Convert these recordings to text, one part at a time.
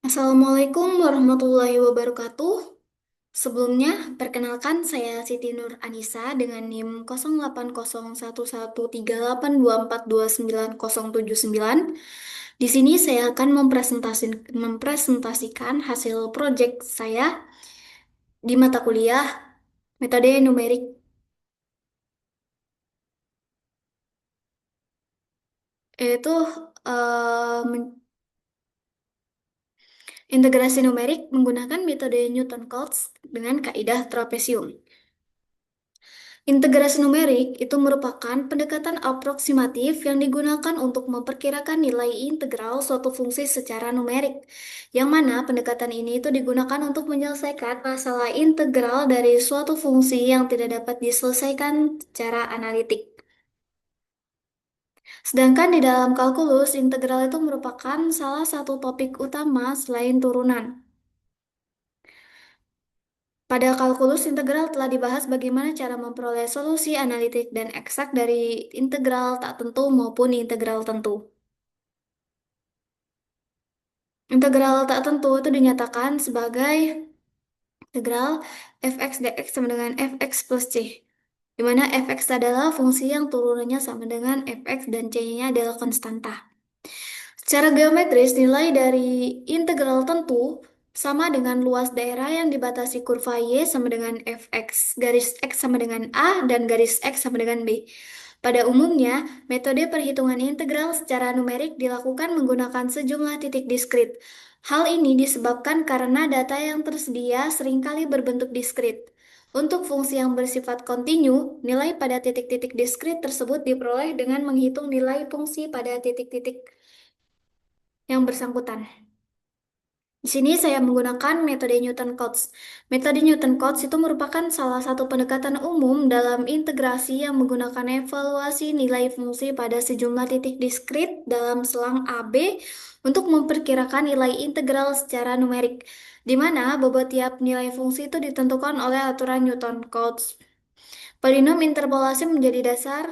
Assalamualaikum warahmatullahi wabarakatuh. Sebelumnya, perkenalkan saya Siti Nur Anissa dengan NIM 08011382429079. Di sini saya akan mempresentasikan hasil proyek saya di mata kuliah metode numerik, yaitu integrasi numerik menggunakan metode Newton-Cotes dengan kaidah trapesium. Integrasi numerik itu merupakan pendekatan aproksimatif yang digunakan untuk memperkirakan nilai integral suatu fungsi secara numerik, yang mana pendekatan ini itu digunakan untuk menyelesaikan masalah integral dari suatu fungsi yang tidak dapat diselesaikan secara analitik. Sedangkan di dalam kalkulus, integral itu merupakan salah satu topik utama selain turunan. Pada kalkulus integral telah dibahas bagaimana cara memperoleh solusi analitik dan eksak dari integral tak tentu maupun integral tentu. Integral tak tentu itu dinyatakan sebagai integral fx dx sama dengan fx plus c, di mana fx adalah fungsi yang turunannya sama dengan fx dan c-nya adalah konstanta. Secara geometris, nilai dari integral tentu sama dengan luas daerah yang dibatasi kurva Y sama dengan Fx, garis X sama dengan A, dan garis X sama dengan B. Pada umumnya, metode perhitungan integral secara numerik dilakukan menggunakan sejumlah titik diskrit. Hal ini disebabkan karena data yang tersedia seringkali berbentuk diskrit. Untuk fungsi yang bersifat kontinu, nilai pada titik-titik diskrit tersebut diperoleh dengan menghitung nilai fungsi pada titik-titik yang bersangkutan. Di sini saya menggunakan metode Newton-Cotes. Metode Newton-Cotes itu merupakan salah satu pendekatan umum dalam integrasi yang menggunakan evaluasi nilai fungsi pada sejumlah titik diskrit dalam selang AB untuk memperkirakan nilai integral secara numerik, di mana bobot tiap nilai fungsi itu ditentukan oleh aturan Newton-Cotes. Polinom interpolasi menjadi dasar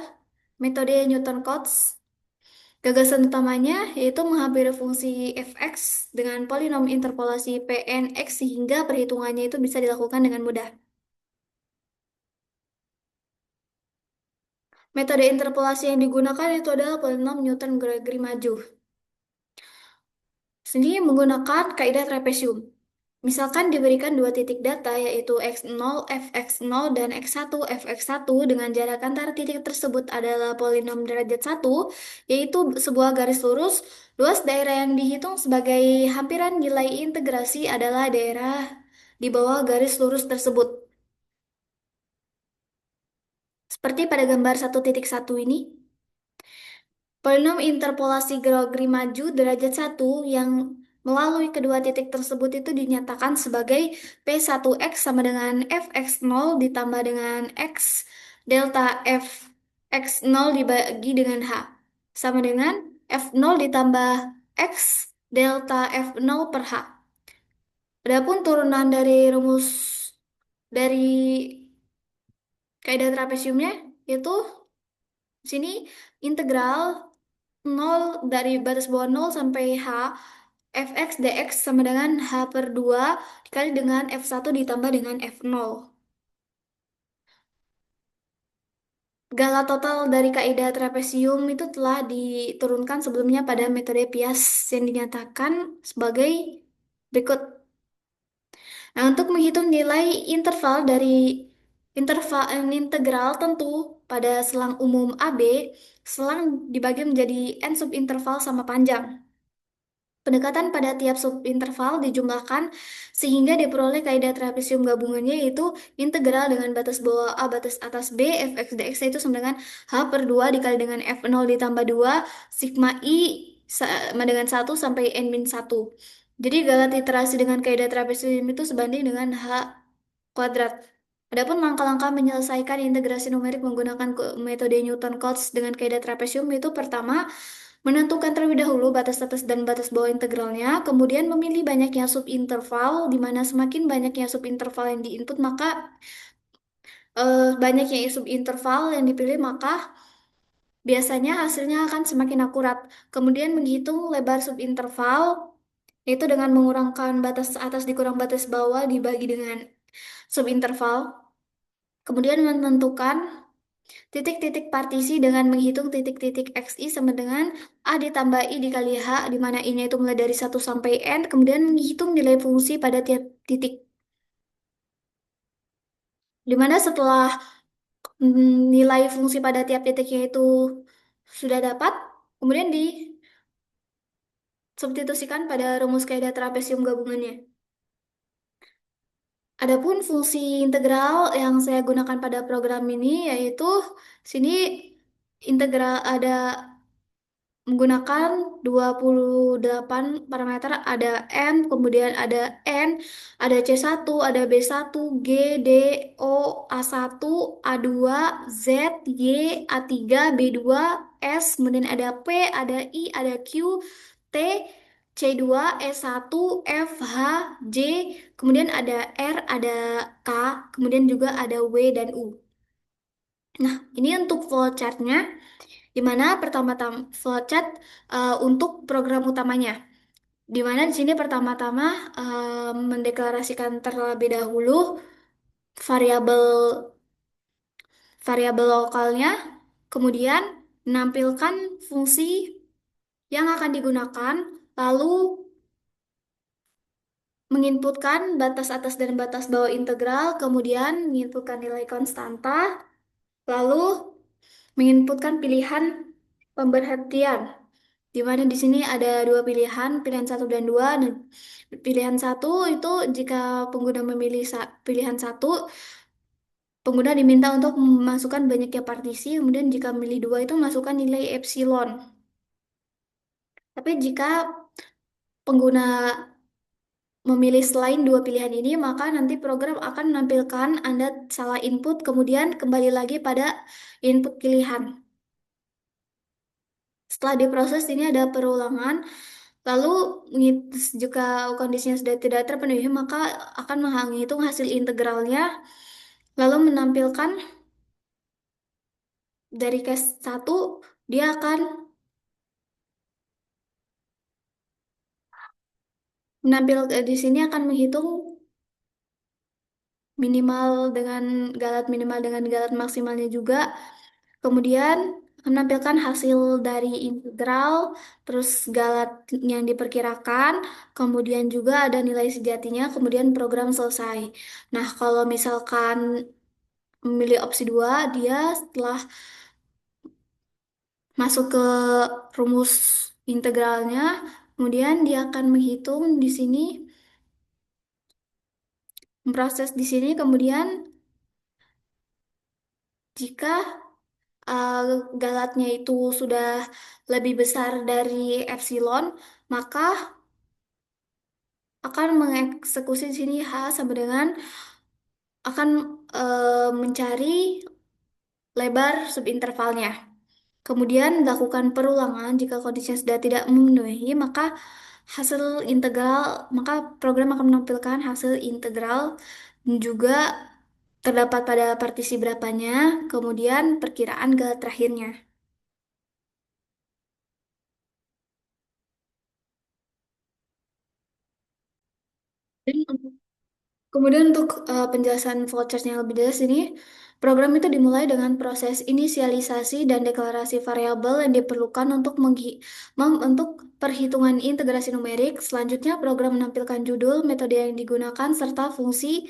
metode Newton-Cotes. Gagasan utamanya yaitu menghampiri fungsi fx dengan polinom interpolasi Pnx sehingga perhitungannya itu bisa dilakukan dengan mudah. Metode interpolasi yang digunakan itu adalah polinom Newton-Gregory maju. Sendiri menggunakan kaidah trapesium. Misalkan diberikan dua titik data yaitu x0, fx0, dan x1, fx1 dengan jarak antara titik tersebut adalah polinom derajat 1, yaitu sebuah garis lurus. Luas daerah yang dihitung sebagai hampiran nilai integrasi adalah daerah di bawah garis lurus tersebut. Seperti pada gambar 1.1 ini. Polinom interpolasi Gregory maju derajat 1 yang melalui kedua titik tersebut itu dinyatakan sebagai P1X sama dengan Fx0 ditambah dengan X delta Fx0 dibagi dengan H sama dengan F0 ditambah X delta F0 per H. Adapun turunan dari rumus dari kaidah trapesiumnya itu di sini integral nol dari batas bawah nol sampai H fx dx sama dengan H per 2 dikali dengan F1 ditambah dengan F0. Skala total dari kaidah trapesium itu telah diturunkan sebelumnya pada metode Pias yang dinyatakan sebagai berikut. Nah, untuk menghitung nilai interval dari integral tentu pada selang umum AB, selang dibagi menjadi n subinterval sama panjang. Pendekatan pada tiap subinterval dijumlahkan sehingga diperoleh kaidah trapesium gabungannya yaitu integral dengan batas bawah A batas atas B fx dx itu sama dengan H per 2 dikali dengan F0 ditambah 2 sigma I sama dengan 1 sampai n-1. Jadi galat iterasi dengan kaidah trapesium itu sebanding dengan H kuadrat. Adapun langkah-langkah menyelesaikan integrasi numerik menggunakan metode Newton-Cotes dengan kaidah trapesium itu pertama, menentukan terlebih dahulu batas atas dan batas bawah integralnya, kemudian memilih banyaknya subinterval, di mana semakin banyaknya subinterval yang diinput, maka banyaknya subinterval yang dipilih, maka biasanya hasilnya akan semakin akurat. Kemudian menghitung lebar subinterval, yaitu dengan mengurangkan batas atas dikurang batas bawah dibagi dengan subinterval. Kemudian menentukan titik-titik partisi dengan menghitung titik-titik XI sama dengan A ditambah I dikali H, di mana I-nya itu mulai dari 1 sampai N, kemudian menghitung nilai fungsi pada tiap titik. Di mana setelah nilai fungsi pada tiap titiknya itu sudah dapat, kemudian disubstitusikan pada rumus kaidah trapesium gabungannya. Adapun fungsi integral yang saya gunakan pada program ini yaitu sini integral ada menggunakan 28 parameter, ada M, kemudian ada N, ada C1, ada B1, G, D, O, A1, A2, Z, Y, A3, B2, S, kemudian ada P, ada I, ada Q, T, C2, S1, F, H, J, kemudian ada R, ada K, kemudian juga ada W dan U. Nah, ini untuk flowchartnya. Di mana pertama-tama flowchart untuk program utamanya. Di mana di sini pertama-tama mendeklarasikan terlebih dahulu variabel variabel lokalnya, kemudian menampilkan fungsi yang akan digunakan, lalu menginputkan batas atas dan batas bawah integral, kemudian menginputkan nilai konstanta, lalu menginputkan pilihan pemberhentian. Di mana di sini ada dua pilihan, pilihan satu dan dua. Nah, pilihan satu itu jika pengguna memilih pilihan satu, pengguna diminta untuk memasukkan banyaknya partisi, kemudian jika memilih dua itu masukkan nilai epsilon. Tapi jika pengguna memilih selain dua pilihan ini, maka nanti program akan menampilkan Anda salah input, kemudian kembali lagi pada input pilihan. Setelah diproses ini ada perulangan. Lalu jika kondisinya sudah tidak terpenuhi, maka akan menghitung hasil integralnya, lalu menampilkan dari case satu dia akan di sini akan menghitung minimal dengan minimal dengan galat maksimalnya juga. Kemudian menampilkan hasil dari integral, terus galat yang diperkirakan, kemudian juga ada nilai sejatinya, kemudian program selesai. Nah, kalau misalkan memilih opsi 2 dia setelah masuk ke rumus integralnya, kemudian dia akan menghitung di sini, memproses di sini, kemudian jika uh, galatnya itu sudah lebih besar dari epsilon, maka akan mengeksekusi di sini H sama dengan akan mencari lebar subintervalnya. Kemudian lakukan perulangan jika kondisinya sudah tidak memenuhi, maka hasil integral, maka program akan menampilkan hasil integral juga terdapat pada partisi berapanya, kemudian perkiraan galat terakhirnya. Kemudian untuk penjelasan flowchart yang lebih jelas ini, program itu dimulai dengan proses inisialisasi dan deklarasi variabel yang diperlukan untuk untuk perhitungan integrasi numerik. Selanjutnya, program menampilkan judul, metode yang digunakan, serta fungsi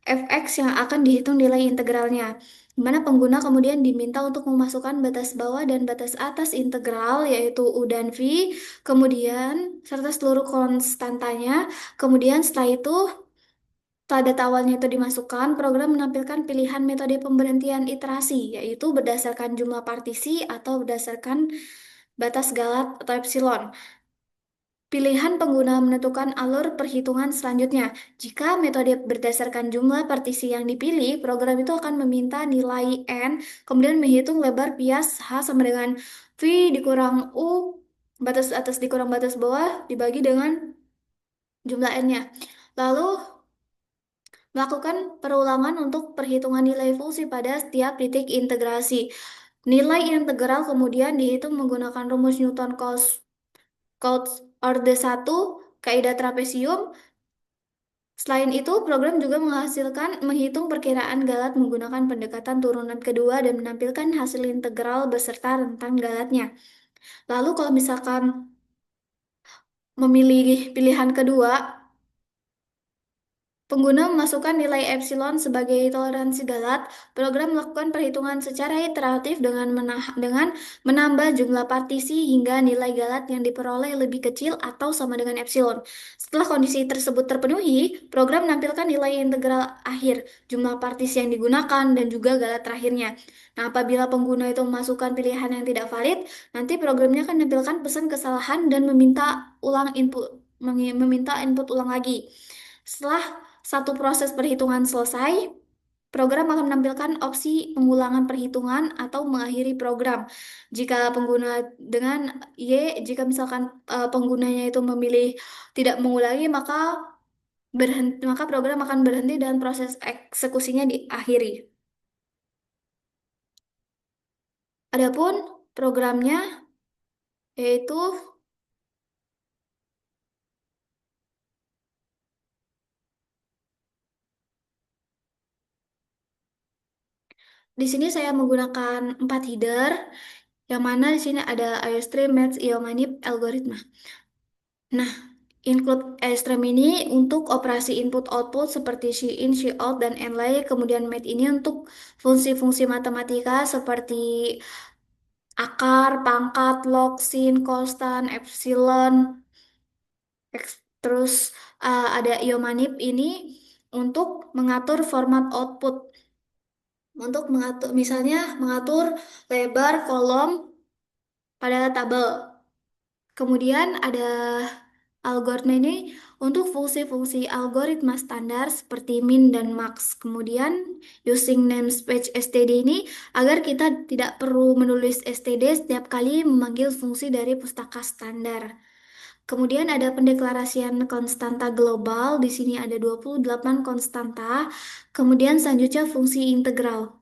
fx yang akan dihitung nilai integralnya. Di mana pengguna kemudian diminta untuk memasukkan batas bawah dan batas atas integral, yaitu U dan V, kemudian serta seluruh konstantanya. Kemudian setelah itu setelah data awalnya itu dimasukkan, program menampilkan pilihan metode pemberhentian iterasi, yaitu berdasarkan jumlah partisi atau berdasarkan batas galat atau epsilon. Pilihan pengguna menentukan alur perhitungan selanjutnya. Jika metode berdasarkan jumlah partisi yang dipilih, program itu akan meminta nilai N, kemudian menghitung lebar bias H sama dengan V dikurang U, batas atas dikurang batas bawah, dibagi dengan jumlah N-nya. Lalu melakukan perulangan untuk perhitungan nilai fungsi pada setiap titik integrasi. Nilai integral kemudian dihitung menggunakan rumus Newton Cotes Cotes Orde 1 kaidah trapesium. Selain itu, program juga menghitung perkiraan galat menggunakan pendekatan turunan kedua dan menampilkan hasil integral beserta rentang galatnya. Lalu kalau misalkan memilih pilihan kedua, pengguna memasukkan nilai epsilon sebagai toleransi galat. Program melakukan perhitungan secara iteratif dengan menambah jumlah partisi hingga nilai galat yang diperoleh lebih kecil atau sama dengan epsilon. Setelah kondisi tersebut terpenuhi, program menampilkan nilai integral akhir, jumlah partisi yang digunakan, dan juga galat terakhirnya. Nah, apabila pengguna itu memasukkan pilihan yang tidak valid, nanti programnya akan menampilkan pesan kesalahan dan meminta input ulang lagi. Setelah satu proses perhitungan selesai, program akan menampilkan opsi pengulangan perhitungan atau mengakhiri program. Jika pengguna dengan jika misalkan penggunanya itu memilih tidak mengulangi, maka program akan berhenti dan proses eksekusinya diakhiri. Adapun programnya yaitu di sini saya menggunakan 4 header, yang mana di sini ada IOStream, Match, IOManip, algoritma. Nah, include stream ini untuk operasi input-output seperti she-in, she-out, dan inlay. Kemudian math ini untuk fungsi-fungsi matematika seperti akar, pangkat, log, sin, konstan, epsilon. Terus ada iomanip ini untuk mengatur format output. Untuk mengatur, misalnya mengatur lebar kolom pada tabel. Kemudian ada algoritma ini untuk fungsi-fungsi algoritma standar seperti min dan max. Kemudian using namespace std ini agar kita tidak perlu menulis std setiap kali memanggil fungsi dari pustaka standar. Kemudian ada pendeklarasian konstanta global. Di sini ada 28 konstanta. Kemudian selanjutnya fungsi integral.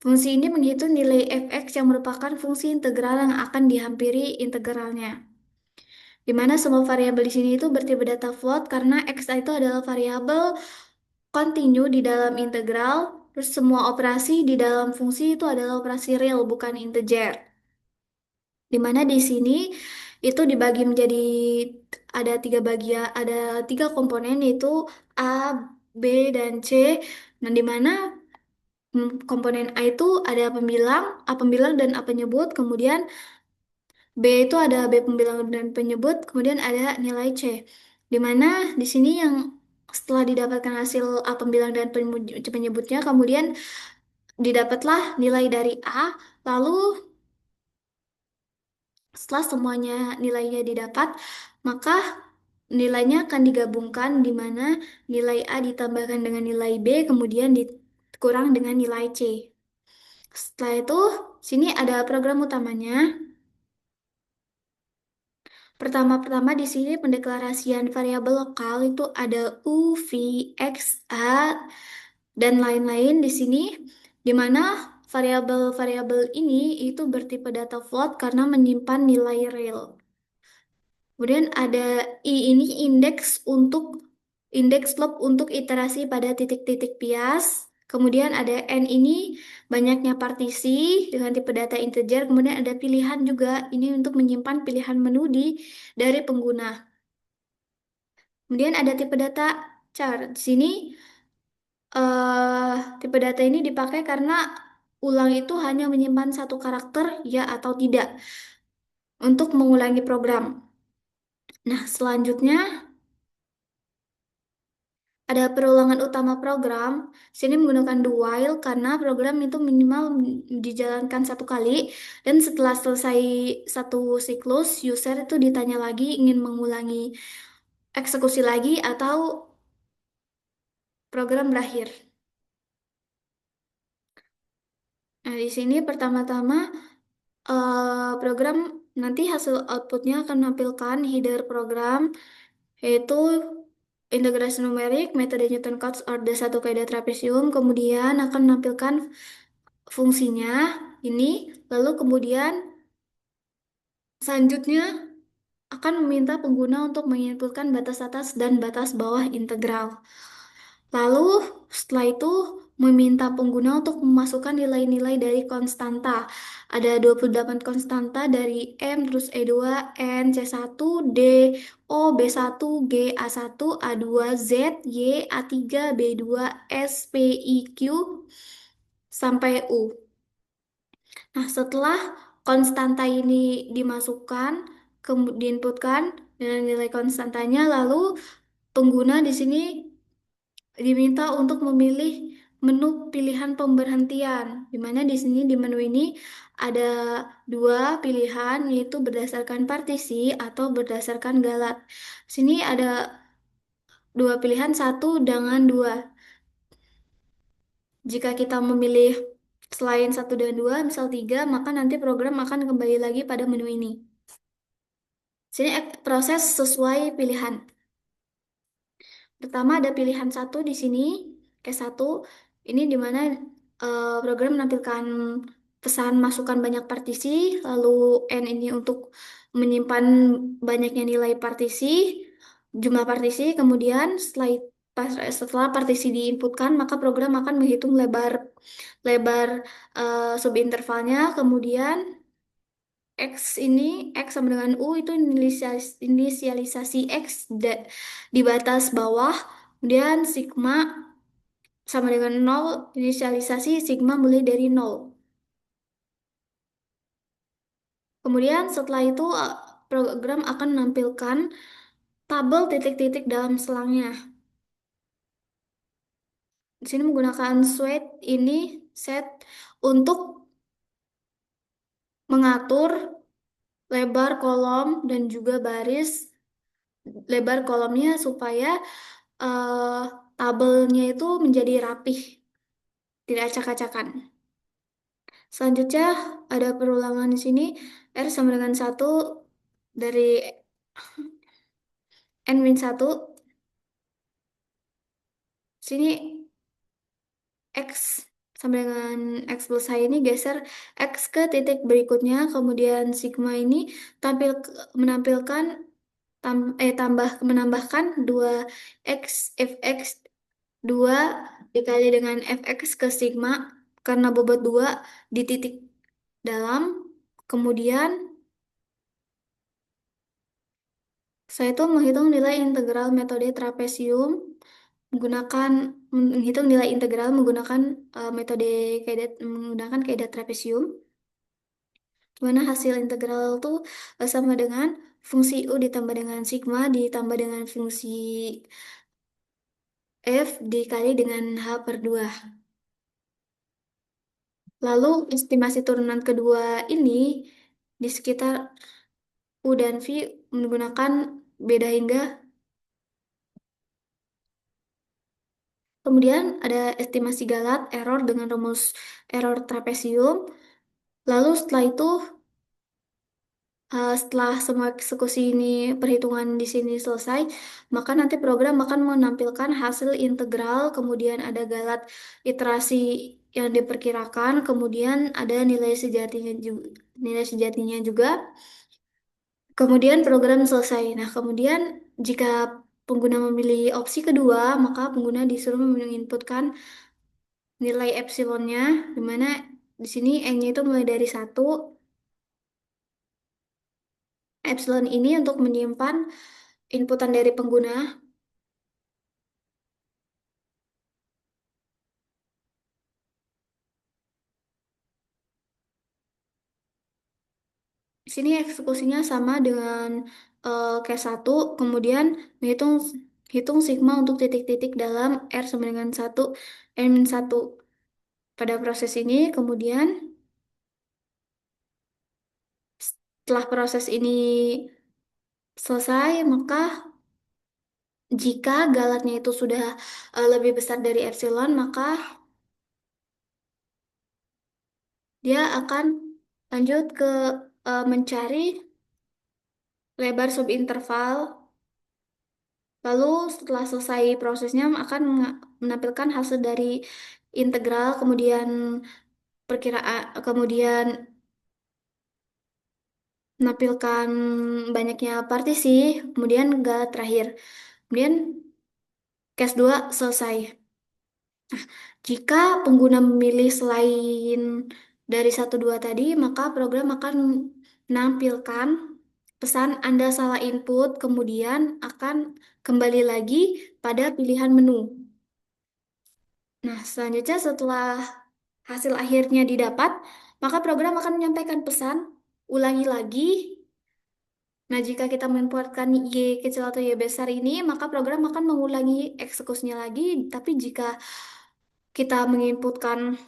Fungsi ini menghitung nilai fx yang merupakan fungsi integral yang akan dihampiri integralnya. Di mana semua variabel di sini itu bertipe data float karena x itu adalah variabel kontinu di dalam integral, terus semua operasi di dalam fungsi itu adalah operasi real, bukan integer. Di mana di sini itu dibagi menjadi ada tiga komponen yaitu A, B, dan C. Nah, di mana komponen A itu ada A pembilang dan A penyebut, kemudian B itu ada B pembilang dan penyebut, kemudian ada nilai C. Di mana di sini yang setelah didapatkan hasil A pembilang dan penyebutnya, kemudian didapatlah nilai dari A, lalu setelah semuanya nilainya didapat, maka nilainya akan digabungkan di mana nilai A ditambahkan dengan nilai B, kemudian dikurang dengan nilai C. Setelah itu, sini ada program utamanya. Pertama-tama di sini pendeklarasian variabel lokal itu ada U, V, X, A, dan lain-lain di sini, di mana variabel-variabel ini itu bertipe data float karena menyimpan nilai real. Kemudian ada I ini indeks loop untuk iterasi pada titik-titik bias. Kemudian ada N ini banyaknya partisi dengan tipe data integer. Kemudian ada pilihan juga ini untuk menyimpan pilihan menu dari pengguna. Kemudian ada tipe data char. Di sini tipe data ini dipakai karena ulang itu hanya menyimpan satu karakter ya atau tidak untuk mengulangi program. Nah, selanjutnya ada perulangan utama program. Sini menggunakan do while karena program itu minimal dijalankan satu kali dan setelah selesai satu siklus, user itu ditanya lagi ingin mengulangi eksekusi lagi atau program berakhir. Nah, di sini pertama-tama program nanti hasil outputnya akan menampilkan header program yaitu integrasi numerik, metode Newton Cotes order satu kaidah trapesium, kemudian akan menampilkan fungsinya ini, lalu kemudian selanjutnya akan meminta pengguna untuk menginputkan batas atas dan batas bawah integral. Lalu setelah itu meminta pengguna untuk memasukkan nilai-nilai dari konstanta. Ada 28 konstanta dari M, terus E2, N, C1, D, O, B1, G, A1, A2, Z, Y, A3, B2, S, P, I, Q, sampai U. Nah, setelah konstanta ini dimasukkan, diinputkan dengan nilai konstantanya, lalu pengguna di sini diminta untuk memilih menu pilihan pemberhentian, di mana di sini di menu ini ada dua pilihan, yaitu berdasarkan partisi atau berdasarkan galat. Sini ada dua pilihan, satu dengan dua. Jika kita memilih selain satu dan dua, misal tiga, maka nanti program akan kembali lagi pada menu ini. Sini proses sesuai pilihan. Pertama ada pilihan satu di sini, case satu. Ini di mana program menampilkan pesan masukkan banyak partisi, lalu N ini untuk menyimpan banyaknya nilai partisi, jumlah partisi, kemudian setelah partisi diinputkan, maka program akan menghitung lebar lebar subintervalnya, kemudian X ini, X sama dengan U itu inisialisasi X di batas bawah, kemudian sigma sama dengan nol, inisialisasi sigma mulai dari nol. Kemudian setelah itu program akan menampilkan tabel titik-titik dalam selangnya. Di sini menggunakan set untuk mengatur lebar kolom dan juga baris lebar kolomnya supaya eh, tabelnya itu menjadi rapih, tidak acak-acakan. Selanjutnya ada perulangan di sini R sama dengan satu dari N-1. Sini X sama dengan X plus I ini geser X ke titik berikutnya, kemudian sigma ini menampilkan tambah menambahkan 2 X fx 2 dikali dengan fx ke sigma karena bobot 2 di titik dalam. Kemudian saya itu menghitung nilai integral metode trapesium menggunakan menghitung nilai integral menggunakan metode menggunakan kaidah trapesium, di mana hasil integral itu sama dengan fungsi U ditambah dengan sigma ditambah dengan fungsi F dikali dengan H/2. Lalu estimasi turunan kedua ini di sekitar U dan V menggunakan beda hingga. Kemudian ada estimasi galat error dengan rumus error trapesium. Lalu setelah itu, setelah semua eksekusi ini perhitungan di sini selesai, maka nanti program akan menampilkan hasil integral, kemudian ada galat iterasi yang diperkirakan, kemudian ada nilai sejatinya juga. Kemudian program selesai. Nah, kemudian jika pengguna memilih opsi kedua, maka pengguna disuruh menginputkan nilai epsilonnya, di mana di sini N-nya itu mulai dari satu. Epsilon ini untuk menyimpan inputan dari pengguna. Di sini eksekusinya sama dengan case 1, kemudian menghitung hitung sigma untuk titik-titik dalam R sama dengan satu N-1. Pada proses ini, kemudian setelah proses ini selesai, maka jika galatnya itu sudah lebih besar dari epsilon, maka dia akan lanjut ke mencari lebar subinterval. Lalu setelah selesai prosesnya akan menampilkan hasil dari integral, kemudian perkiraan, kemudian menampilkan banyaknya partisi, kemudian galat terakhir. Kemudian case 2 selesai. Jika pengguna memilih selain dari satu dua tadi, maka program akan menampilkan pesan Anda salah input, kemudian akan kembali lagi pada pilihan menu. Nah, selanjutnya setelah hasil akhirnya didapat, maka program akan menyampaikan pesan, ulangi lagi. Nah, jika kita menginputkan Y kecil atau Y besar ini, maka program akan mengulangi eksekusinya lagi. Tapi jika kita menginputkan,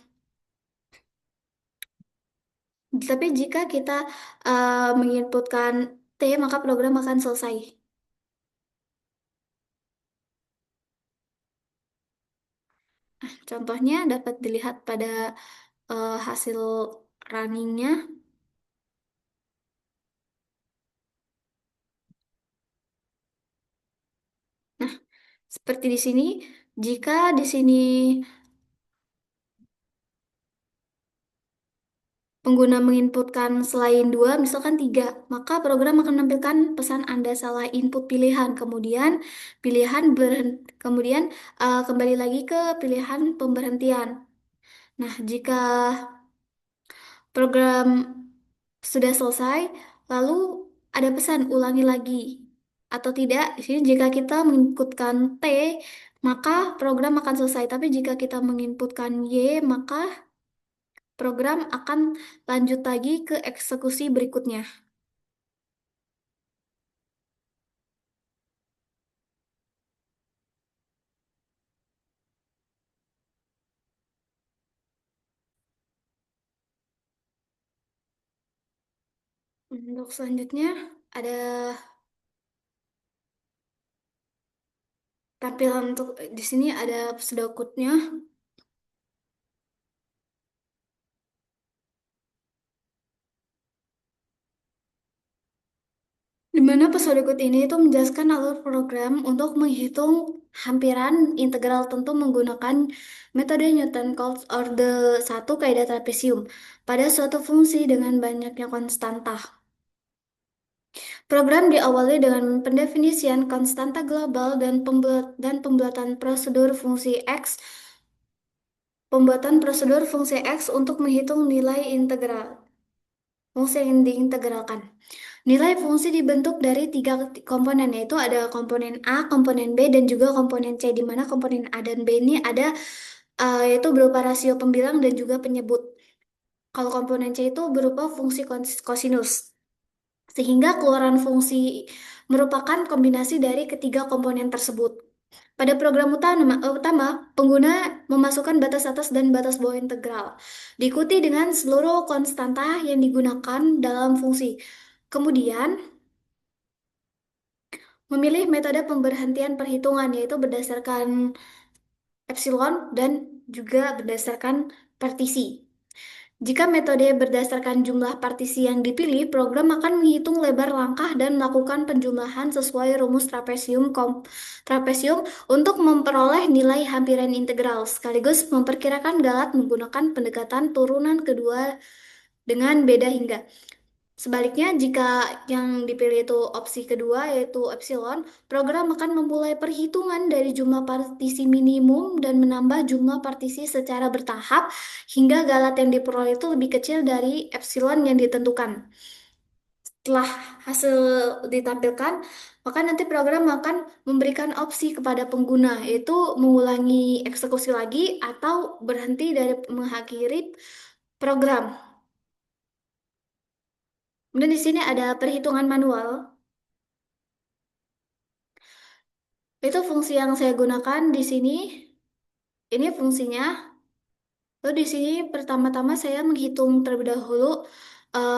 jika kita menginputkan T, maka program akan selesai. Contohnya dapat dilihat pada hasil runningnya. Nah, seperti di sini, jika di sini pengguna menginputkan selain dua, misalkan tiga, maka program akan menampilkan pesan Anda salah input pilihan, kemudian kemudian kembali lagi ke pilihan pemberhentian. Nah, jika program sudah selesai, lalu ada pesan ulangi lagi atau tidak. Di sini jika kita menginputkan T, maka program akan selesai. Tapi jika kita menginputkan Y, maka program akan lanjut lagi ke eksekusi berikutnya. Untuk selanjutnya ada tampilan untuk di sini ada pseudocode-nya, di mana pseudocode ini itu menjelaskan alur program untuk menghitung hampiran integral tentu menggunakan metode Newton Cotes order satu kaidah trapesium pada suatu fungsi dengan banyaknya konstanta. Program diawali dengan pendefinisian konstanta global dan pembuatan prosedur fungsi X untuk menghitung nilai integral. Fungsi yang diintegralkan. Nilai fungsi dibentuk dari tiga komponen, yaitu ada komponen A, komponen B, dan juga komponen C, di mana komponen A dan B ini ada yaitu berupa rasio pembilang dan juga penyebut. Kalau komponen C itu berupa fungsi kosinus. Sehingga keluaran fungsi merupakan kombinasi dari ketiga komponen tersebut. Pada program utama, pengguna memasukkan batas atas dan batas bawah integral, diikuti dengan seluruh konstanta yang digunakan dalam fungsi. Kemudian, memilih metode pemberhentian perhitungan, yaitu berdasarkan epsilon dan juga berdasarkan partisi. Jika metode berdasarkan jumlah partisi yang dipilih, program akan menghitung lebar langkah dan melakukan penjumlahan sesuai rumus trapesium untuk memperoleh nilai hampiran integral, sekaligus memperkirakan galat menggunakan pendekatan turunan kedua dengan beda hingga. Sebaliknya, jika yang dipilih itu opsi kedua, yaitu epsilon, program akan memulai perhitungan dari jumlah partisi minimum dan menambah jumlah partisi secara bertahap hingga galat yang diperoleh itu lebih kecil dari epsilon yang ditentukan. Setelah hasil ditampilkan, maka nanti program akan memberikan opsi kepada pengguna, yaitu mengulangi eksekusi lagi atau berhenti dari mengakhiri program. Kemudian di sini ada perhitungan manual. Itu fungsi yang saya gunakan di sini. Ini fungsinya. Lalu di sini pertama-tama saya menghitung terlebih dahulu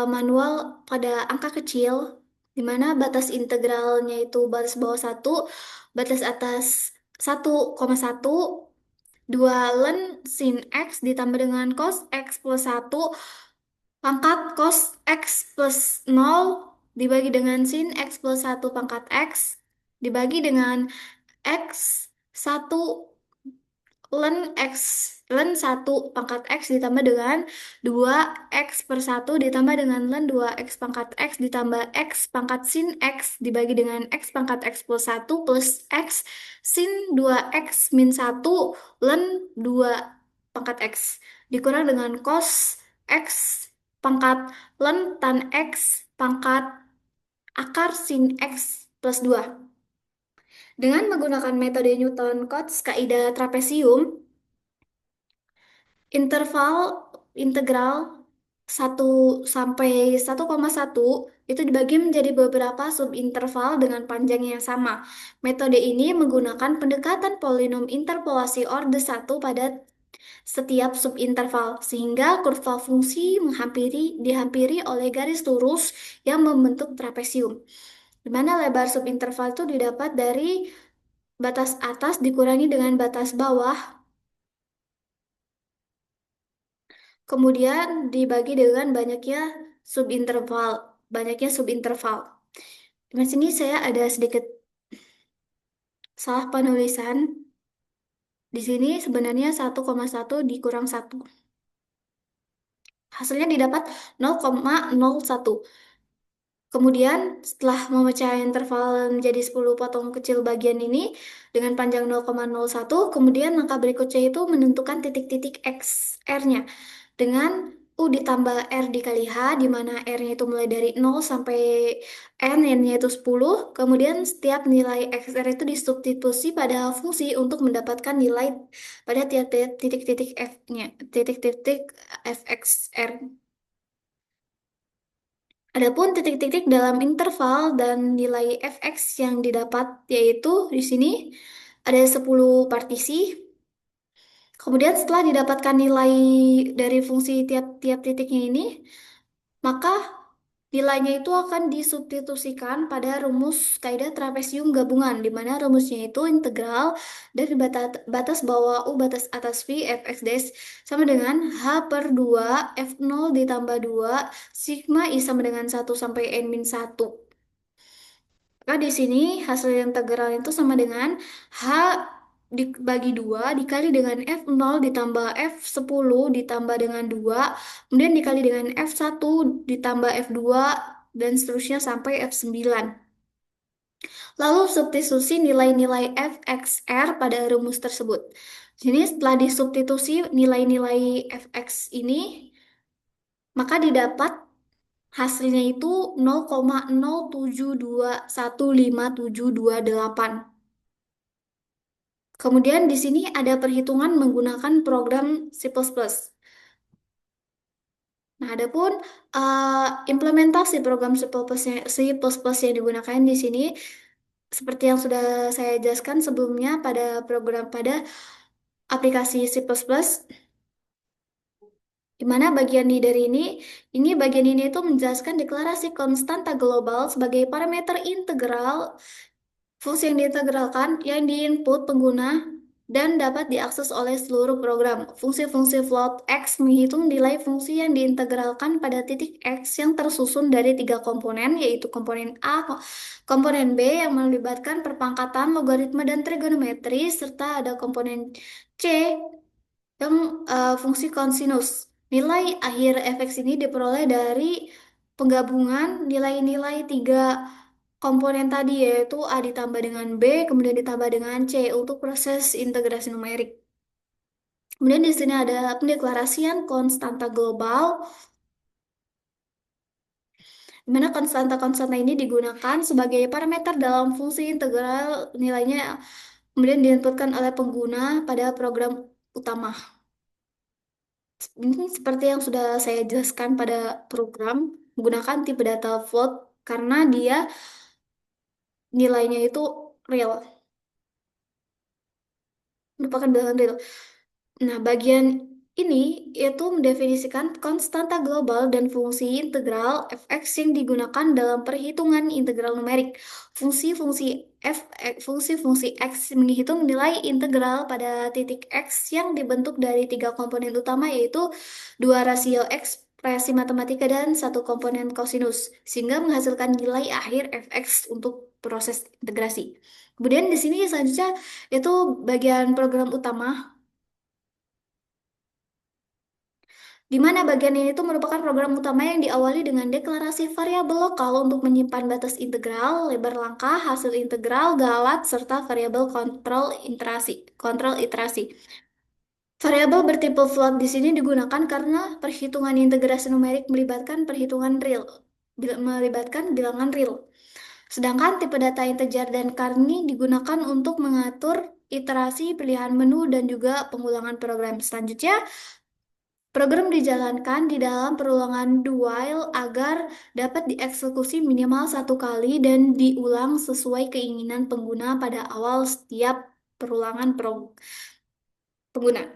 manual pada angka kecil, di mana batas integralnya itu batas bawah satu, batas atas 1,1, 2 len sin X ditambah dengan cos X plus 1, pangkat cos X plus 0, dibagi dengan sin X plus 1 pangkat X, dibagi dengan X 1 ln x ln satu pangkat x ditambah dengan 2 x per 1 ditambah dengan ln 2 x pangkat x ditambah x pangkat sin x dibagi dengan x pangkat x plus 1 plus x sin 2 x min 1 ln 2 pangkat x dikurang dengan cos x pangkat ln tan x pangkat akar sin x plus 2. Dengan menggunakan metode Newton-Cotes kaidah trapesium, interval integral 1 sampai 1,1 itu dibagi menjadi beberapa subinterval dengan panjang yang sama. Metode ini menggunakan pendekatan polinom interpolasi orde 1 pada setiap subinterval, sehingga kurva fungsi dihampiri oleh garis lurus yang membentuk trapesium, di mana lebar subinterval itu didapat dari batas atas dikurangi dengan batas bawah, kemudian dibagi dengan subinterval, banyaknya subinterval. Di sini saya ada sedikit salah penulisan. Di sini sebenarnya 1,1 dikurang 1. Hasilnya didapat 0,01. Kemudian setelah memecah interval menjadi 10 potong kecil bagian ini dengan panjang 0,01, kemudian langkah berikutnya itu menentukan titik-titik XR-nya dengan U ditambah R dikali H, di mana R-nya itu mulai dari 0 sampai N-nya itu 10. Kemudian setiap nilai XR itu disubstitusi pada fungsi untuk mendapatkan nilai pada tiap-tiap titik-titik F-nya, titik-titik FXR. Adapun titik-titik dalam interval dan nilai fx yang didapat yaitu di sini ada 10 partisi. Kemudian setelah didapatkan nilai dari fungsi tiap-tiap titiknya ini, maka nilainya itu akan disubstitusikan pada rumus kaidah trapesium gabungan, di mana rumusnya itu integral dari batas bawah U batas atas V fx dash sama dengan H per 2 F0 ditambah 2 sigma I sama dengan 1 sampai N-1. Maka di sini hasil integral itu sama dengan H dibagi 2 dikali dengan F0 ditambah F10 ditambah dengan 2, kemudian dikali dengan F1 ditambah F2, dan seterusnya sampai F9. Lalu substitusi nilai-nilai fxr pada rumus tersebut. Jadi setelah disubstitusi nilai-nilai fx ini, maka didapat hasilnya itu 0,0721578. Kemudian di sini ada perhitungan menggunakan program C++. Nah, adapun implementasi program C++ yang digunakan di sini seperti yang sudah saya jelaskan sebelumnya pada aplikasi C++, di mana bagian dari bagian ini itu menjelaskan deklarasi konstanta global sebagai parameter integral fungsi yang diintegralkan yang diinput pengguna dan dapat diakses oleh seluruh program. Fungsi-fungsi float X menghitung nilai fungsi yang diintegralkan pada titik X yang tersusun dari 3 komponen, yaitu komponen A, komponen B yang melibatkan perpangkatan, logaritma, dan trigonometri, serta ada komponen C yang fungsi kosinus. Nilai akhir fx ini diperoleh dari penggabungan nilai-nilai 3 komponen tadi, yaitu A ditambah dengan B, kemudian ditambah dengan C untuk proses integrasi numerik. Kemudian di sini ada pendeklarasian konstanta global, di mana konstanta-konstanta ini digunakan sebagai parameter dalam fungsi integral, nilainya kemudian diinputkan oleh pengguna pada program utama. Ini seperti yang sudah saya jelaskan pada program menggunakan tipe data float karena dia nilainya itu real, merupakan bilangan real. Nah, bagian ini yaitu mendefinisikan konstanta global dan fungsi integral fx yang digunakan dalam perhitungan integral numerik. Fungsi-fungsi fungsi-fungsi x menghitung nilai integral pada titik x yang dibentuk dari 3 komponen utama, yaitu 2 rasio ekspresi matematika dan 1 komponen kosinus, sehingga menghasilkan nilai akhir fx untuk proses integrasi. Kemudian di sini selanjutnya itu bagian program utama. di mana bagian ini itu merupakan program utama yang diawali dengan deklarasi variabel lokal untuk menyimpan batas integral, lebar langkah, hasil integral, galat, serta variabel kontrol iterasi. Variabel bertipe float di sini digunakan karena perhitungan integrasi numerik melibatkan bilangan real. Sedangkan tipe data integer dan karni digunakan untuk mengatur iterasi pilihan menu dan juga pengulangan program. Selanjutnya, program dijalankan di dalam perulangan do while agar dapat dieksekusi minimal satu kali dan diulang sesuai keinginan pengguna pada awal setiap perulangan pengguna.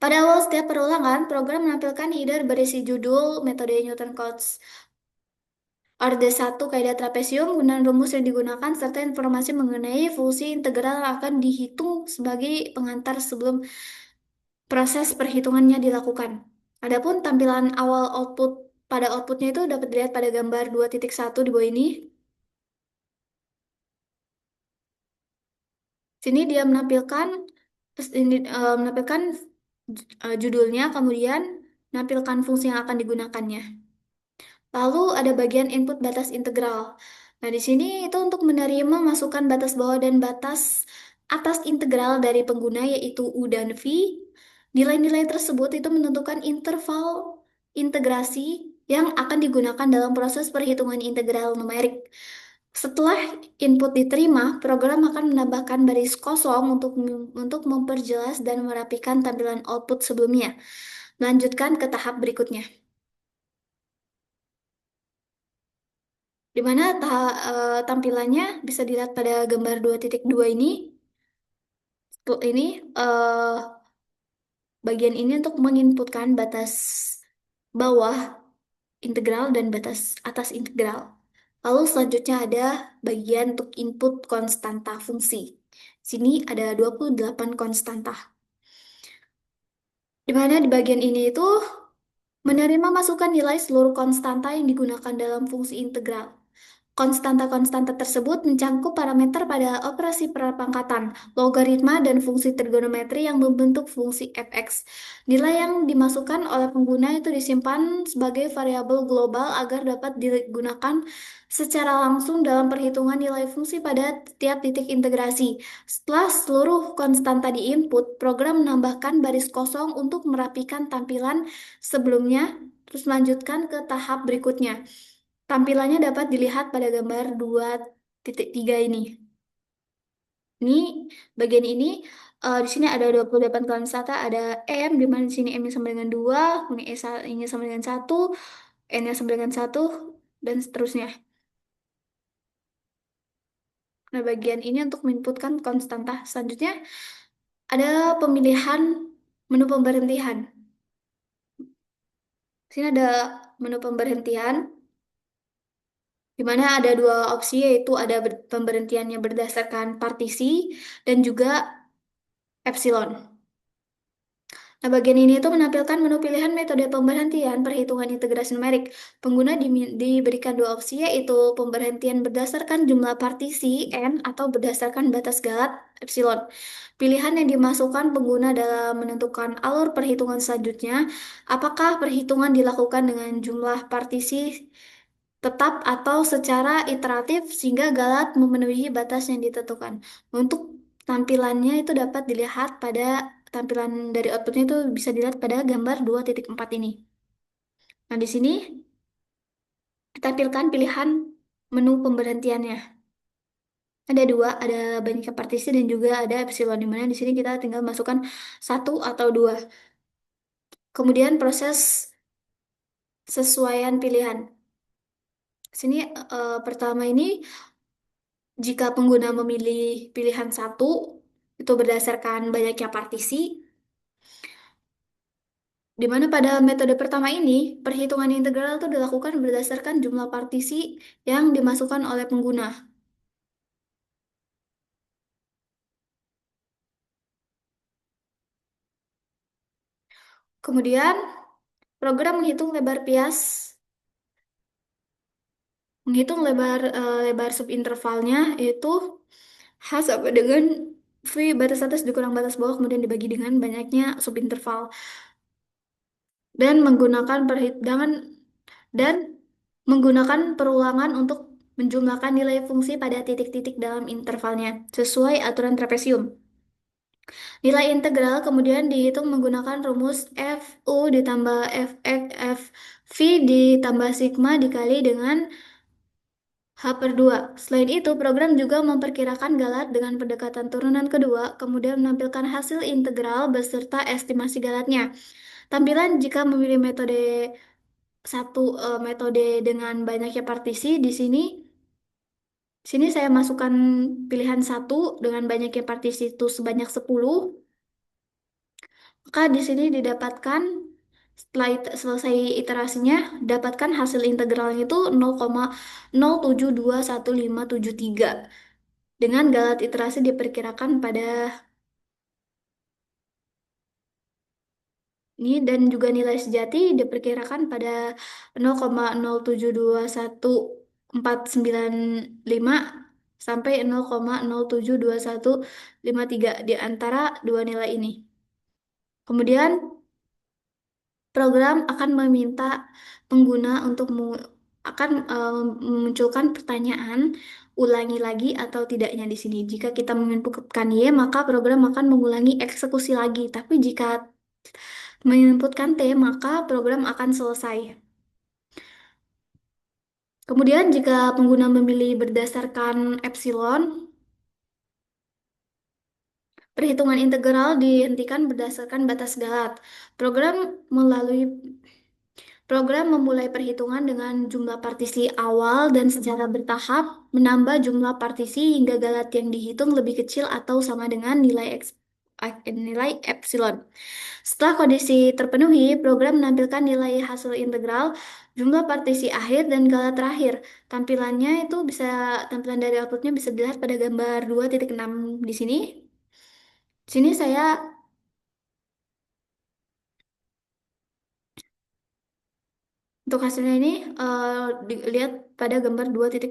Pada awal setiap perulangan, program menampilkan header berisi judul, metode Newton-Cotes, Orde 1 kaidah trapesium, gunaan rumus yang digunakan, serta informasi mengenai fungsi integral yang akan dihitung sebagai pengantar sebelum proses perhitungannya dilakukan. Adapun tampilan awal outputnya itu dapat dilihat pada gambar 2.1 di bawah ini. Sini dia menampilkan judulnya, kemudian menampilkan fungsi yang akan digunakannya. Lalu ada bagian input batas integral. Nah, di sini itu untuk menerima masukan batas bawah dan batas atas integral dari pengguna yaitu U dan V. Nilai-nilai tersebut itu menentukan interval integrasi yang akan digunakan dalam proses perhitungan integral numerik. Setelah input diterima, program akan menambahkan baris kosong untuk memperjelas dan merapikan tampilan output sebelumnya. Melanjutkan ke tahap berikutnya. Di mana tampilannya bisa dilihat pada gambar 2.2 ini. Ini eh, bagian ini untuk menginputkan batas bawah integral dan batas atas integral. Lalu selanjutnya ada bagian untuk input konstanta fungsi. Sini ada 28 konstanta. Di mana di bagian ini itu menerima masukan nilai seluruh konstanta yang digunakan dalam fungsi integral. Konstanta-konstanta tersebut mencangkup parameter pada operasi perpangkatan, logaritma, dan fungsi trigonometri yang membentuk fungsi fx. Nilai yang dimasukkan oleh pengguna itu disimpan sebagai variabel global agar dapat digunakan secara langsung dalam perhitungan nilai fungsi pada tiap titik integrasi. Setelah seluruh konstanta diinput, program menambahkan baris kosong untuk merapikan tampilan sebelumnya, terus melanjutkan ke tahap berikutnya. Tampilannya dapat dilihat pada gambar 2.3 ini. Ini bagian ini di sini ada 28 konstan, ada M di mana di sini M-nya sama dengan 2, kemudian E-nya sama dengan 1, N-nya sama dengan 1 dan seterusnya. Nah, bagian ini untuk menginputkan konstanta. Selanjutnya ada pemilihan menu pemberhentian. Di sini ada menu pemberhentian di mana ada dua opsi yaitu ada pemberhentiannya berdasarkan partisi dan juga epsilon. Nah, bagian ini itu menampilkan menu pilihan metode pemberhentian perhitungan integrasi numerik. Pengguna diberikan dua opsi, yaitu pemberhentian berdasarkan jumlah partisi N atau berdasarkan batas galat epsilon. Pilihan yang dimasukkan pengguna dalam menentukan alur perhitungan selanjutnya, apakah perhitungan dilakukan dengan jumlah partisi tetap atau secara iteratif sehingga galat memenuhi batas yang ditentukan. Untuk tampilannya itu dapat dilihat pada tampilan dari outputnya itu bisa dilihat pada gambar 2.4 ini. Nah, di sini ditampilkan pilihan menu pemberhentiannya. Ada dua, ada banyak partisi dan juga ada epsilon, di mana di sini kita tinggal masukkan satu atau dua. Kemudian proses sesuaian pilihan. Sini pertama ini jika pengguna memilih pilihan satu, itu berdasarkan banyaknya partisi, di mana pada metode pertama ini, perhitungan integral itu dilakukan berdasarkan jumlah partisi yang dimasukkan oleh pengguna. Kemudian, program menghitung lebar subintervalnya, yaitu H sama dengan V batas atas dikurang batas bawah, kemudian dibagi dengan banyaknya subinterval. dan menggunakan perhitungan dan menggunakan perulangan untuk menjumlahkan nilai fungsi pada titik-titik dalam intervalnya sesuai aturan trapesium. Nilai integral kemudian dihitung menggunakan rumus FU ditambah FX F V ditambah sigma dikali dengan H per 2. Selain itu, program juga memperkirakan galat dengan pendekatan turunan kedua, kemudian menampilkan hasil integral beserta estimasi galatnya. Tampilan jika memilih metode dengan banyaknya partisi di sini. Sini saya masukkan pilihan satu dengan banyaknya partisi itu sebanyak 10. Maka di sini didapatkan setelah selesai iterasinya, dapatkan hasil integralnya itu 0,0721573. Dengan galat iterasi diperkirakan pada ini dan juga nilai sejati diperkirakan pada 0,0721495 sampai 0,0721153 di antara dua nilai ini. Kemudian program akan meminta pengguna untuk akan memunculkan pertanyaan ulangi lagi atau tidaknya di sini. Jika kita menginputkan Y, maka program akan mengulangi eksekusi lagi. Tapi jika menginputkan T, maka program akan selesai. Kemudian jika pengguna memilih berdasarkan epsilon, perhitungan integral dihentikan berdasarkan batas galat. Program melalui Program memulai perhitungan dengan jumlah partisi awal dan secara bertahap menambah jumlah partisi hingga galat yang dihitung lebih kecil atau sama dengan nilai epsilon. Setelah kondisi terpenuhi, program menampilkan nilai hasil integral, jumlah partisi akhir, dan galat terakhir. Tampilan dari outputnya bisa dilihat pada gambar 2.6 di sini. Di sini saya untuk hasilnya ini dilihat pada gambar 2.7.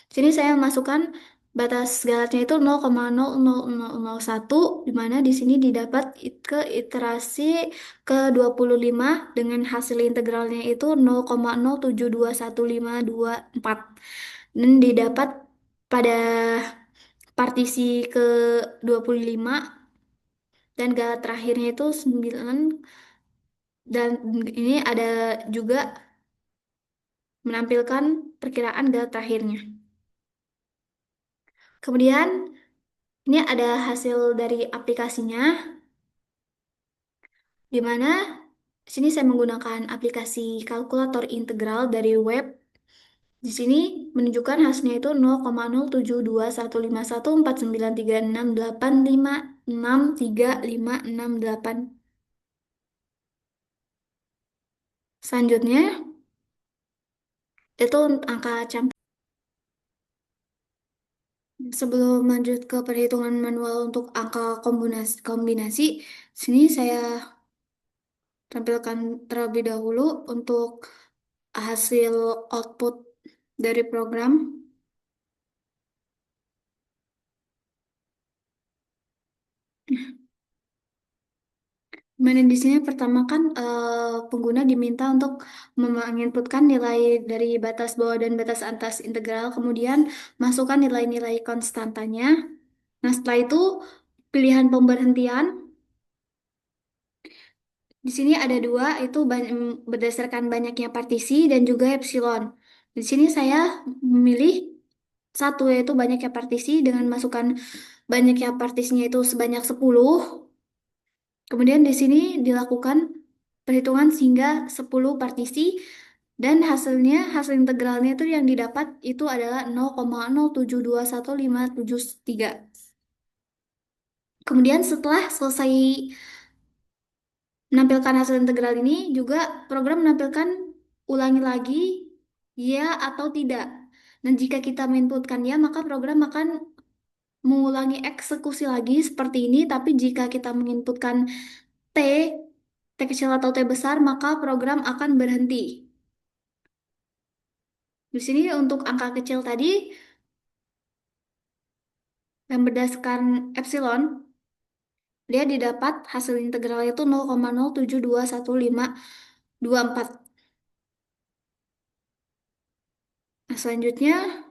Sini saya masukkan batas galatnya itu 0,00001, di mana di sini didapat ke iterasi ke 25 dengan hasil integralnya itu 0,0721524 dan didapat pada partisi ke 25 dan galat terakhirnya itu 9 dan ini ada juga menampilkan perkiraan galat terakhirnya. Kemudian ini ada hasil dari aplikasinya, di mana di sini saya menggunakan aplikasi kalkulator integral dari web. Di sini menunjukkan hasilnya itu 0,071515139868565 Selanjutnya, itu angka campur. Sebelum lanjut ke perhitungan manual untuk angka kombinasi, sini saya tampilkan terlebih dahulu untuk hasil output dari program. Mana di sini pertama kan pengguna diminta untuk menginputkan nilai dari batas bawah dan batas atas integral, kemudian masukkan nilai-nilai konstantanya. Nah, setelah itu pilihan pemberhentian. Di sini ada dua, itu berdasarkan banyaknya partisi dan juga epsilon. Di sini saya memilih satu, yaitu banyaknya partisi dengan masukkan banyaknya partisinya itu sebanyak 10. Kemudian di sini dilakukan perhitungan sehingga 10 partisi dan hasil integralnya itu yang didapat itu adalah 0,0721573. Kemudian setelah selesai menampilkan hasil integral ini juga program menampilkan ulangi lagi ya atau tidak. Dan jika kita menginputkan ya, maka program akan mengulangi eksekusi lagi seperti ini, tapi jika kita menginputkan T, T kecil atau T besar, maka program akan berhenti. Di sini untuk angka kecil tadi yang berdasarkan epsilon, Dia didapat hasil integralnya itu 0,0721524. Nah, selanjutnya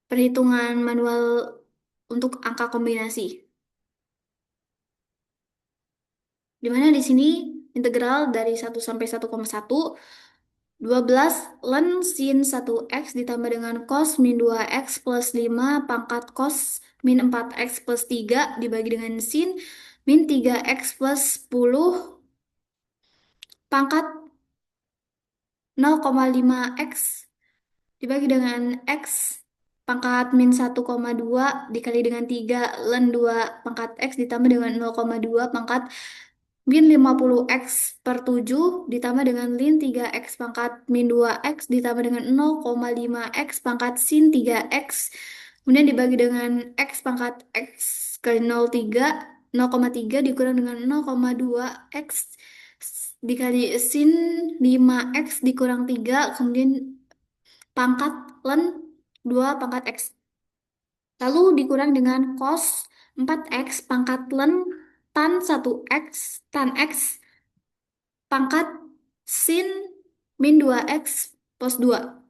perhitungan manual untuk angka kombinasi. Di mana di sini integral dari 1 sampai 1,1 12 ln sin 1x ditambah dengan cos min 2x plus 5 pangkat cos min 4x plus 3 dibagi dengan sin min 3x plus 10 pangkat 0,5x dibagi dengan x pangkat min 1,2 dikali dengan 3 ln 2 pangkat x ditambah dengan 0,2 pangkat min 50x per 7 ditambah dengan ln 3x pangkat min 2x ditambah dengan 0,5x pangkat sin 3x kemudian dibagi dengan x pangkat x kali 0,3 dikurang dengan 0,2x dikali sin 5x dikurang 3 kemudian pangkat ln 2 pangkat x. Lalu dikurang dengan cos 4x pangkat ln tan 1x tan x pangkat sin min 2x plus 2.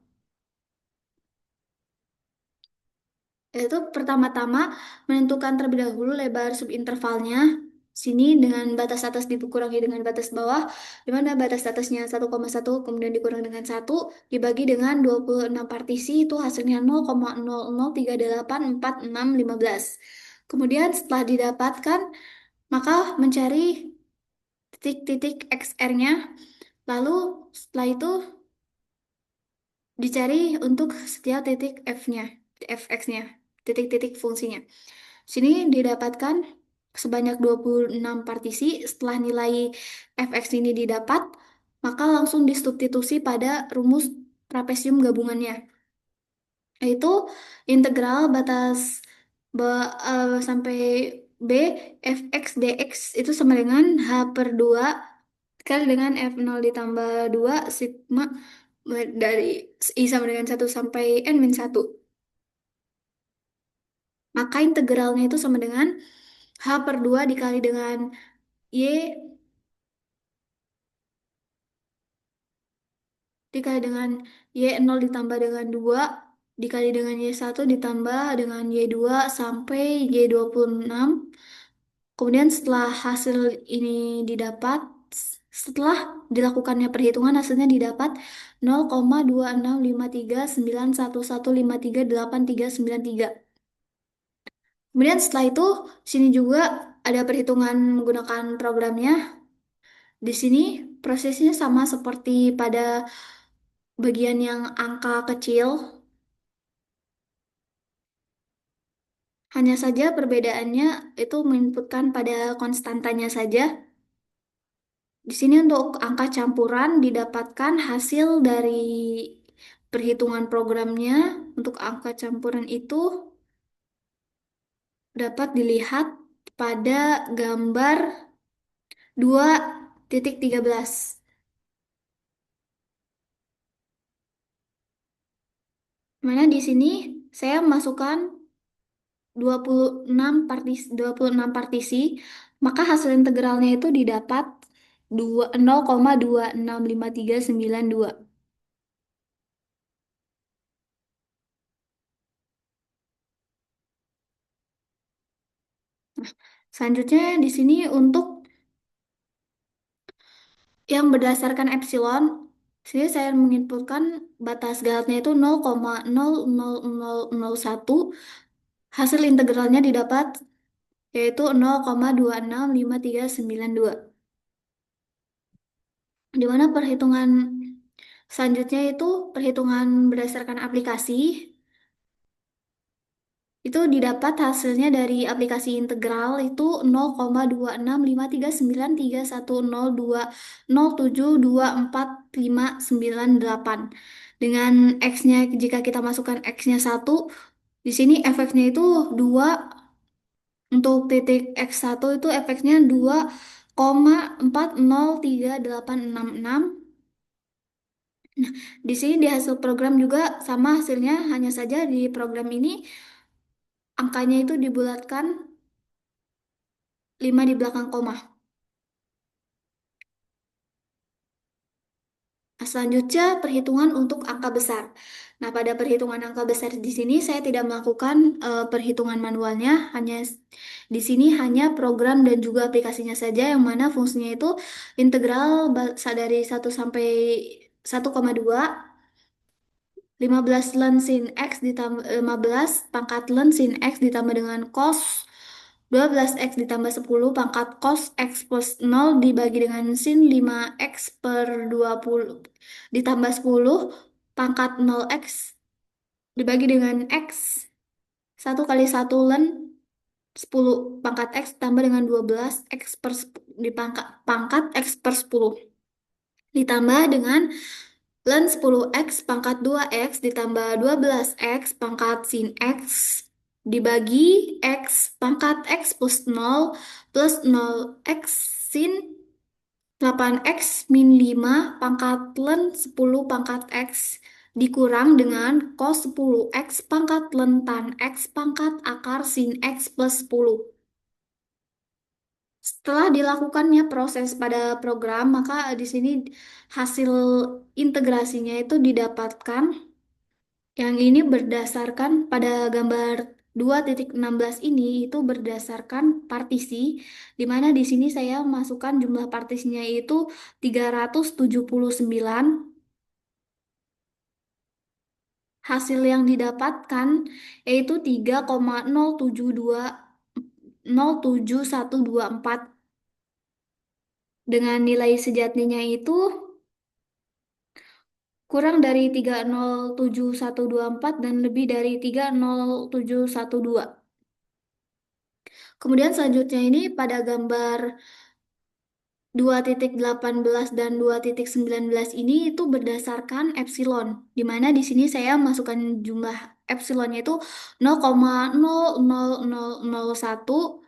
Yaitu pertama-tama menentukan terlebih dahulu lebar subintervalnya. Sini dengan batas atas dikurangi dengan batas bawah, di mana batas atasnya 1,1 kemudian dikurang dengan 1 dibagi dengan 26 partisi, itu hasilnya 0,00384615. Kemudian setelah didapatkan, maka mencari titik-titik XR-nya, lalu setelah itu dicari untuk setiap titik F-nya, fx-nya, titik-titik fungsinya. Sini didapatkan sebanyak 26 partisi. Setelah nilai fx ini didapat, maka langsung disubstitusi pada rumus trapesium gabungannya, yaitu integral batas sampai b fx dx itu sama dengan h per 2 kali dengan f0 ditambah 2 sigma dari I sama dengan 1 sampai n-1. Maka integralnya itu sama dengan H per 2 dikali dengan Y dikali dengan Y0 ditambah dengan 2 dikali dengan Y1 ditambah dengan Y2 sampai Y26. Kemudian setelah hasil ini didapat, setelah dilakukannya perhitungan hasilnya didapat 0,26539115389393. Kemudian setelah itu, sini juga ada perhitungan menggunakan programnya. Di sini prosesnya sama seperti pada bagian yang angka kecil, hanya saja perbedaannya itu menginputkan pada konstantanya saja. Di sini untuk angka campuran didapatkan hasil dari perhitungan programnya. Untuk angka campuran itu dapat dilihat pada gambar 2.13. Mana di sini saya masukkan 26 partisi, maka hasil integralnya itu didapat 0,265392. Selanjutnya di sini untuk yang berdasarkan epsilon, sini saya menginputkan batas galatnya itu 0,00001. Hasil integralnya didapat yaitu 0,265392. Di mana perhitungan selanjutnya itu perhitungan berdasarkan aplikasi. Itu didapat hasilnya dari aplikasi integral itu 0,265393102027245998. Dengan X-nya, jika kita masukkan X-nya 1, di sini efeknya itu 2, untuk titik X1 itu efeknya 2,403866. Di sini di hasil program juga sama hasilnya, hanya saja di program ini angkanya itu dibulatkan 5 di belakang koma. Nah, selanjutnya perhitungan untuk angka besar. Nah, pada perhitungan angka besar di sini saya tidak melakukan perhitungan manualnya, hanya di sini hanya program dan juga aplikasinya saja yang mana fungsinya itu integral dari 1 sampai 1,2, 15 ln sin X ditambah 15 pangkat ln sin X ditambah dengan cos 12 X ditambah 10 pangkat cos X plus 0 dibagi dengan sin 5 X per 20 ditambah 10 pangkat 0 X dibagi dengan X 1 kali 1 ln 10 pangkat X tambah dengan 12 X per di pangkat X per 10 ditambah dengan ln 10 X pangkat 2 X ditambah 12 X pangkat sin X dibagi X pangkat X plus 0 plus 0 X sin 8 X min 5 pangkat ln 10 pangkat X dikurang dengan cos 10 X pangkat ln tan X pangkat akar sin X plus 10. Setelah dilakukannya proses pada program, maka di sini hasil integrasinya itu didapatkan. Yang ini berdasarkan pada gambar 2.16 ini itu berdasarkan partisi, di mana di sini saya masukkan jumlah partisinya itu 379. Hasil yang didapatkan yaitu 3,072 07124 dengan nilai sejatinya itu kurang dari 3,07124 dan lebih dari 3,07112. Kemudian selanjutnya ini pada gambar 2.18 dan 2.19 ini itu berdasarkan epsilon, di mana di sini saya masukkan jumlah epsilonnya itu 0,00001.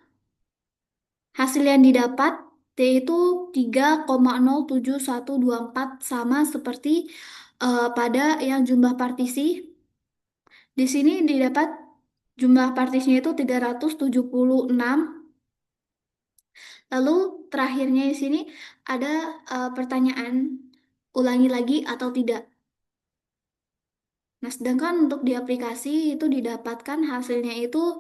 Hasil yang didapat yaitu 3,07124 sama seperti pada yang jumlah partisi. Di sini didapat jumlah partisinya itu 376. Lalu terakhirnya di sini ada pertanyaan, ulangi lagi atau tidak. Nah, sedangkan untuk di aplikasi itu didapatkan hasilnya itu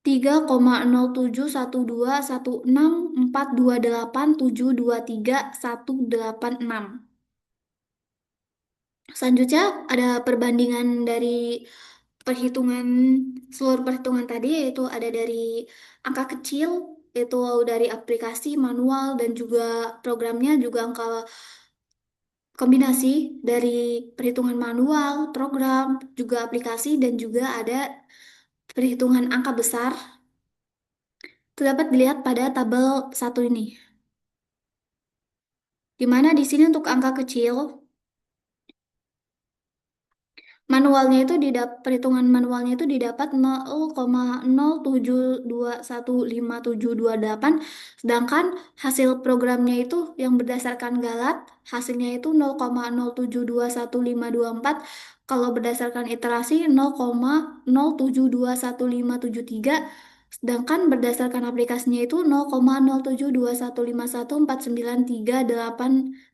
3,071216428728723 186. Selanjutnya ada perbandingan dari perhitungan seluruh perhitungan tadi yaitu ada dari angka kecil yaitu dari aplikasi manual dan juga programnya juga angka kombinasi dari perhitungan manual, program, juga aplikasi dan juga ada perhitungan angka besar. Itu dapat dilihat pada tabel satu ini. Di mana di sini untuk angka kecil manualnya itu perhitungan manualnya itu didapat 0,072175728, sedangkan hasil programnya itu yang berdasarkan galat hasilnya itu 0,0721524. Kalau berdasarkan iterasi 0,0721573, sedangkan berdasarkan aplikasinya itu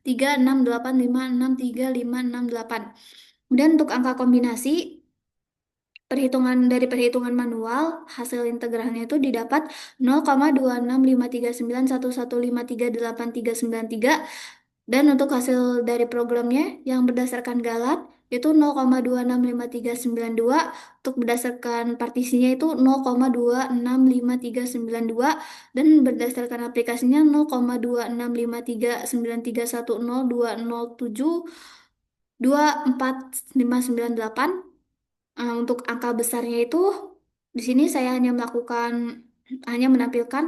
0,07151593836856568. Kemudian untuk angka kombinasi, perhitungan manual, hasil integralnya itu didapat 0,26539115383393 dan untuk hasil dari programnya yang berdasarkan galat itu 0,265392, untuk berdasarkan partisinya itu 0,265392 dan berdasarkan aplikasinya 0,265310310207245598. Untuk angka besarnya itu di sini saya hanya menampilkan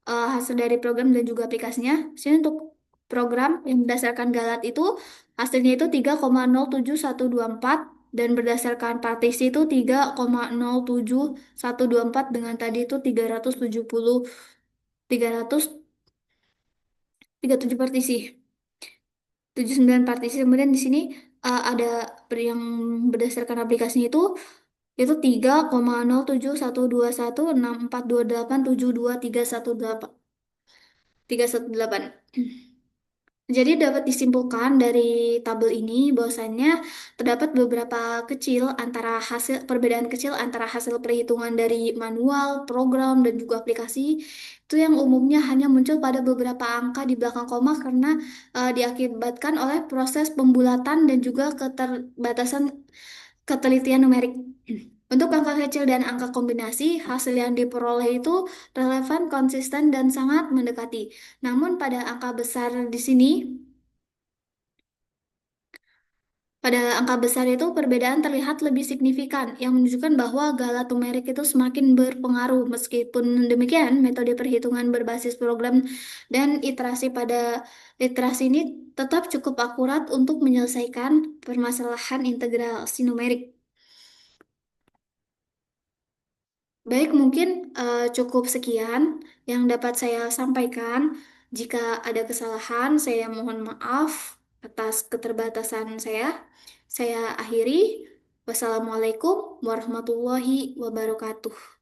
hasil dari program dan juga aplikasinya. Di sini untuk program yang berdasarkan galat itu hasilnya itu 3,07124 dan berdasarkan partisi itu 3,07124 dengan tadi itu 337 partisi. 79 partisi. Kemudian di sini ada yang berdasarkan aplikasinya itu Itu 3,071216428728318. 318. Jadi dapat disimpulkan dari tabel ini bahwasannya terdapat beberapa kecil antara hasil perbedaan kecil antara hasil perhitungan dari manual, program, dan juga aplikasi itu yang umumnya hanya muncul pada beberapa angka di belakang koma karena diakibatkan oleh proses pembulatan dan juga keterbatasan ketelitian numerik. Untuk angka kecil dan angka kombinasi, hasil yang diperoleh itu relevan, konsisten, dan sangat mendekati. Namun pada angka besar di sini, pada angka besar itu perbedaan terlihat lebih signifikan, yang menunjukkan bahwa skala numerik itu semakin berpengaruh. Meskipun demikian, metode perhitungan berbasis program dan iterasi ini tetap cukup akurat untuk menyelesaikan permasalahan integrasi numerik. Baik, mungkin cukup sekian yang dapat saya sampaikan. Jika ada kesalahan, saya mohon maaf atas keterbatasan saya. Saya akhiri. Wassalamualaikum warahmatullahi wabarakatuh.